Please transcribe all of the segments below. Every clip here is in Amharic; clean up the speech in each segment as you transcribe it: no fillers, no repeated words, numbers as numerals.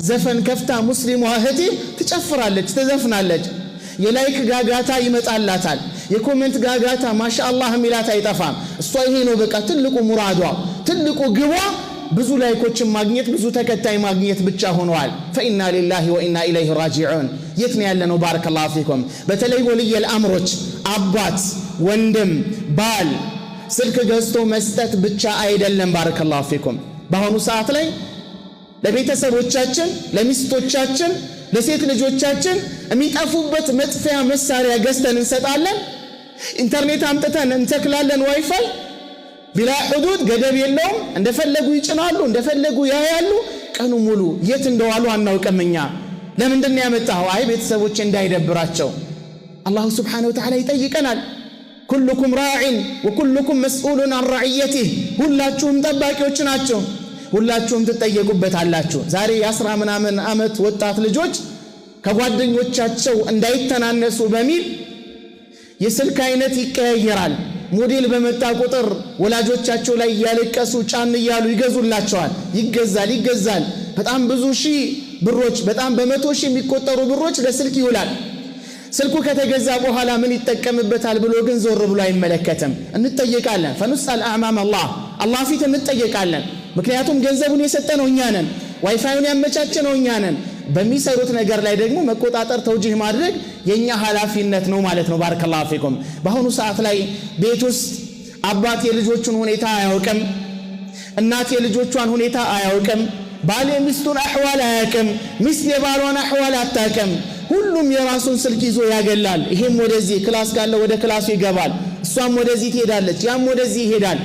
ዘፈን ከፍታ ሙስሊም እህቴ ትጨፍራለች ትዘፍናለች የላይክ ጋጋታ ይመጣላታል የኮሜንት ጋጋታ ማሻአላህ ሚላት አይጠፋም እሷ ይሄ ነው በቃ ትልቁ ሙራዷ ትልቁ ግቧ ብዙ ላይኮችን ማግኘት ብዙ ተከታይ ማግኘት ብቻ ሆነዋል ፈኢና ሊላሂ ወኢና ኢለይሂ ራጂዑን የት ነው ያለነው ባረከላሁ ፊኩም በተለይ ወልይ አልአምሮች አባት ወንድም ባል ስልክ ገዝቶ መስጠት ብቻ አይደለም ባረከላሁ ፊኩም በአሁኑ ሰዓት ላይ ለቤተሰቦቻችን ለሚስቶቻችን ለሴት ልጆቻችን የሚጣፉበት መጥፊያ መሳሪያ ገዝተን እንሰጣለን ኢንተርኔት አምጥተን እንተክላለን ዋይፋይ ቢላ ሁዱድ ገደብ የለውም እንደፈለጉ ይጭናሉ እንደፈለጉ ያያሉ ቀኑ ሙሉ የት እንደዋሉ አናውቅምኛ ለምንድን ነው ያመጣው አይ ቤተሰቦች እንዳይደብራቸው አላህ Subhanahu Wa Ta'ala ይጠይቀናል ኩልኩም ራዒን ወኩልኩም መስኡሉን عن رعيته ሁላችሁም ጠባቂዎች ናቸው ሁላችሁም ትጠየቁበታላችሁ ዛሬ የ10 ምናምን አመት ወጣት ልጆች ከጓደኞቻቸው እንዳይተናነሱ በሚል የስልክ አይነት ይቀያየራል ሞዴል በመጣ ቁጥር ወላጆቻቸው ላይ ያለቀሱ ጫን ይያሉ ይገዙላቸዋል ይገዛል በጣም ብዙ ሺህ ብሮች በጣም በመቶ ሺህ የሚቆጠሩ ብሮች ለስልክ ይውላል ስልኩ ከተገዛ በኋላ ምን ይጠቀምበታል ብሎ ግን ዞር ብሎ አይመለከትም እንጠየቃለን ፈንስአል አማም አላህ ፊት እንጠየቃለን ምክንያቱም ገንዘቡን የሰጠነው እኛ ነን ዋይፋዩን ያመቻቸነው እኛ ነን በሚሰሩት ነገር ላይ ደግሞ መቆጣጠር ተውጂህ ማድረግ የኛ ኃላፊነት ነው ማለት ነው ባረከላሁ ፊኩም በአሁኑ ሰዓት ላይ ቤት ውስጥ አባት የልጆቹን ሁኔታ አያውቅም እናት የልጆቿን ሁኔታ አያውቅም ባል የሚስቱን አህዋል አያውቅም ሚስት የባሏን አህዋል አታውቅም ሁሉም የራሱን ስልክ ይዞ ያገላል ይሄም ወደዚህ ክላስ ካለ ወደ ክላሱ ይገባል እሷም ወደዚህ ትሄዳለች ያም ወደዚህ ይሄዳል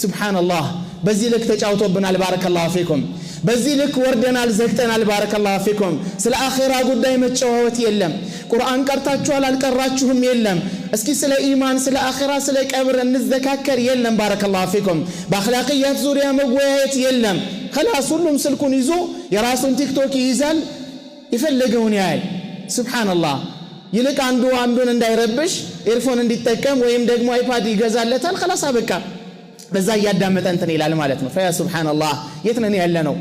ሱብሃንአላህ በዚህ ልክ ተጫውቶብናል ባረከላሁ ፊኩም በዚህ ልክ ወርደናል ዘግተናል ባረከላሁ ፊኩም ስለ አኺራ ጉዳይ መጫወት የለም ቁርአን ቀርታችኋል አልቀራችሁም የለም እስኪ ስለ ኢማን ስለ አኺራ ስለ ቀብር እንዘካከር የለም ባረከላሁ ፊኩም በአኽላቂያት ዙሪያ መወያየት የለም خلاص ሁሉም ስልኩን ይዞ የራሱን ቲክቶክ ይይዛል ይፈልገውን ያያል ሱብሃንአላህ ይልቅ አንዱን እንዳይረብሽ ኤርፎን እንዲጠቀም ወይም ደግሞ አይፓድ ይገዛለታል خلاص አበቃ በዛ ያዳመጠ እንትን ይላል ማለት ነው ፈያ ሱብሃንአላህ የት ነን ያለነው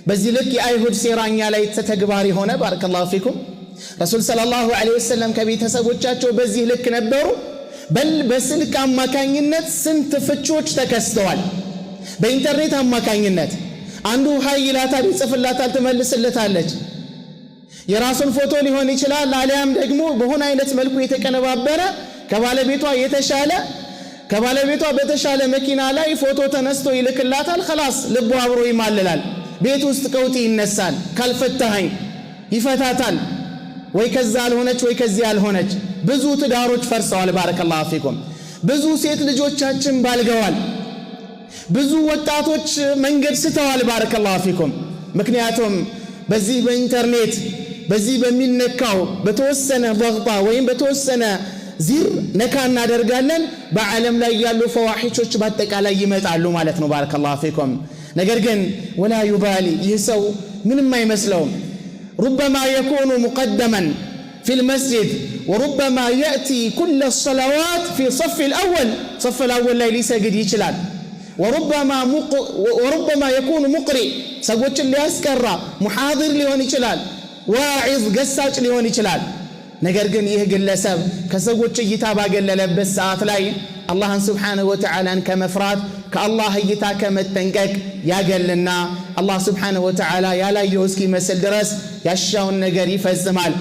በዚህ ልክ የአይሁድ ሴራኛ ላይ ተተግባሪ ሆነ ባረከላሁ ፊኩም ረሱል ሰለላሁ ዐለይሂ ወሰለም ከቤተሰቦቻቸው በዚህ ልክ ነበሩ በል በስልክ አማካኝነት ስንት ፍቾች ተከስተዋል በኢንተርኔት አማካኝነት አንዱ ሃይ ይላታል ይጽፍላታል ትመልስለታለች የራሱን ፎቶ ሊሆን ይችላል አሊያም ደግሞ በሆነ አይነት መልኩ የተቀነባበረ ከባለቤቷ በተሻለ መኪና ላይ ፎቶ ተነስቶ ይልክላታል خلاص ልቡ አብሮ ይማልላል ቤት ውስጥ ቀውጢ ይነሳል ካልፈታኸኝ ይፈታታል ወይ ከዛ አልሆነች ወይ ከዚህ አልሆነች ብዙ ትዳሮች ፈርሰዋል ባረከላሁ ፊኩም ብዙ ሴት ልጆቻችን ባልገዋል ብዙ ወጣቶች መንገድ ስተዋል ባረከላሁ ፊኩም ምክንያቱም በዚህ በኢንተርኔት በዚህ በሚነካው በተወሰነ ضغጣ ወይም በተወሰነ ዚር ነካ እናደርጋለን በዓለም ላይ ያሉ ፈዋሂሾች በአጠቃላይ ይመጣሉ ማለት ነው ባረከላሁ ፊኩም ነገር ግን ولا يبالي ይሰው ምንም አይመስለውም ربما يكون مقدما في المسجد وربما يأتي كل الصلوات في صف الأول ላይ ሊሰግድ ይችላል وربما يكون مقرئ ሰዎችን ሊያስቀራ ሙሐዲር ሊሆን ይችላል ዋዒዝ ገሳጭ ሊሆን ይችላል ነገር ግን ይህ ግለሰብ ከሰዎች እይታ ባገለለበት ሰዓት ላይ አላህን Subhanahu Wa Ta'ala ከመፍራት ከአላህ እይታ ከመጠንቀቅ ያገልና አላህ Subhanahu Wa Ta'ala ያላየው እስኪመስል ድረስ ያሻውን ነገር ይፈጽማል